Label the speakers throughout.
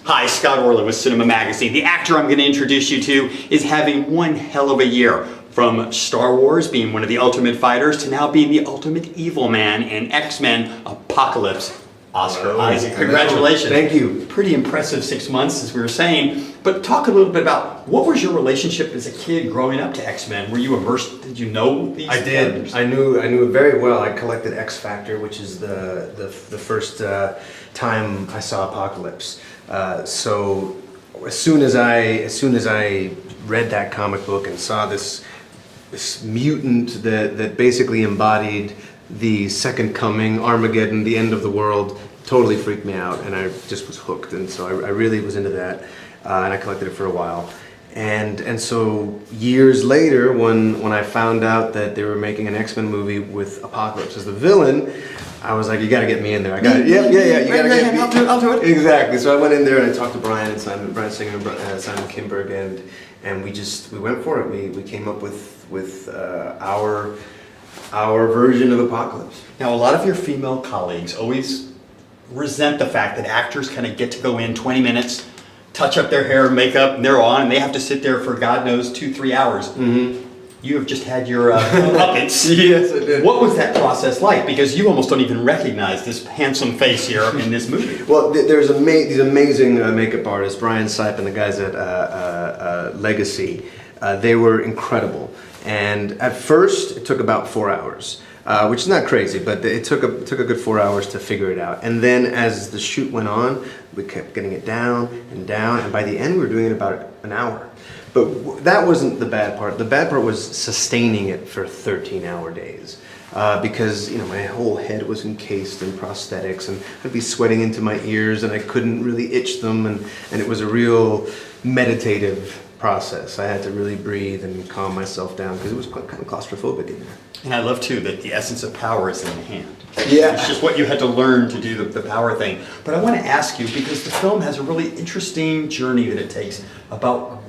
Speaker 1: Hi, Scott Orlin with CINEMA-Magazin. The actor I'm going to introduce you to is having one hell of a year. From Star Wars being one of the ultimate fighters to now being the ultimate evil man in X-Men Apocalypse. Oscar Isaac, congratulations.
Speaker 2: Thank you.
Speaker 1: Pretty impressive 6 months, as we were saying. But talk a little bit about what was your relationship as a kid growing up to X-Men? Were you immersed? Did you know these characters?
Speaker 2: I knew it very well. I collected X Factor, which is the first time I saw Apocalypse. So as soon as I read that comic book and saw this mutant that basically embodied the second coming, Armageddon, the end of the world, totally freaked me out, and I just was hooked. And so I really was into that, and I collected it for a while. And so years later, when I found out that they were making an X-Men movie with Apocalypse as the villain, I was like, you got to get me in there. I got it. Yeah. You got to get me.
Speaker 1: I'll do it.
Speaker 2: Exactly. So I went in there and I talked to Brian Singer, and Simon Kinberg, and we went for it. We came up with our version of Apocalypse.
Speaker 1: Now, a lot of your female colleagues always resent the fact that actors kind of get to go in 20 minutes, touch up their hair, makeup, and they're on, and they have to sit there for God knows 2-3 hours. Mm-hmm. You have just had your puppets.
Speaker 2: Yes, I did.
Speaker 1: What was that process like? Because you almost don't even recognize this handsome face here in this movie.
Speaker 2: Well, there's these amazing makeup artists, Brian Sipe and the guys at Legacy. They were incredible. And at first, it took about 4 hours, which is not crazy, but it took a good 4 hours to figure it out. And then as the shoot went on, we kept getting it down, and by the end, we were doing it about an hour. But that wasn't the bad part. The bad part was sustaining it for 13-hour days. Because my whole head was encased in prosthetics, and I'd be sweating into my ears, and I couldn't really itch them, and it was a real meditative process. I had to really breathe and calm myself down because it was kind of claustrophobic in there.
Speaker 1: And I love too that the essence of power is in the hand.
Speaker 2: Yeah.
Speaker 1: It's just what you had to learn to do the power thing. But I want to ask you, because the film has a really interesting journey that it takes about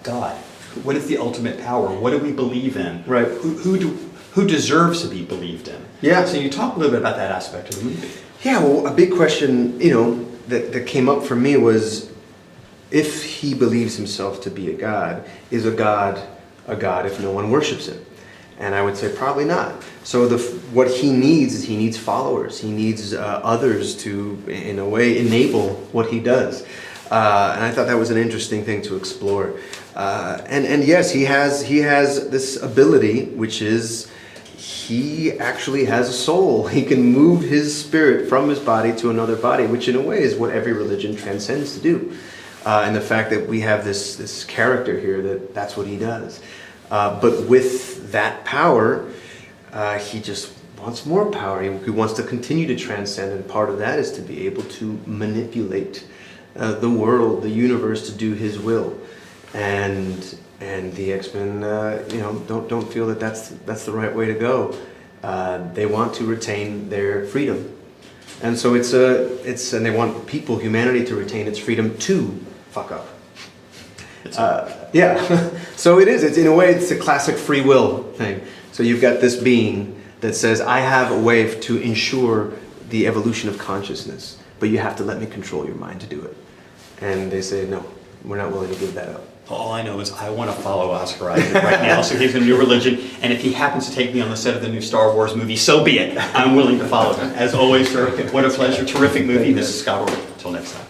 Speaker 1: God. What is the ultimate power? What do we believe in?
Speaker 2: Right.
Speaker 1: Who deserves to be believed in?
Speaker 2: Yeah.
Speaker 1: So you talk a little bit about that aspect of the movie.
Speaker 2: Yeah, well, a big question, that came up for me was, if he believes himself to be a god, is a god if no one worships him? And I would say probably not. So what he needs is he needs followers. He needs others to, in a way, enable what he does. And I thought that was an interesting thing to explore. And yes, he has this ability, which is he actually has a soul. He can move his spirit from his body to another body, which in a way is what every religion transcends to do. And the fact that we have this character here, that's what he does. But with that power, he just wants more power. He wants to continue to transcend, and part of that is to be able to manipulate the world, the universe, to do his will. And the X-Men, don't feel that that's the right way to go. They want to retain their freedom. And so and they want humanity to retain its freedom to fuck up. Yeah, so it's in a way, it's a classic free will thing. So you've got this being that says, I have a way to ensure the evolution of consciousness, but you have to let me control your mind to do it. And they say, no, we're not willing to give that up.
Speaker 1: All I know is I want to follow Oscar Isaac right now, so he's a new religion, and if he happens to take me on the set of the new Star Wars movie, so be it. I'm willing to follow him. As always, sir, what a pleasure. Terrific movie. This is Scott Orlin. Until next time.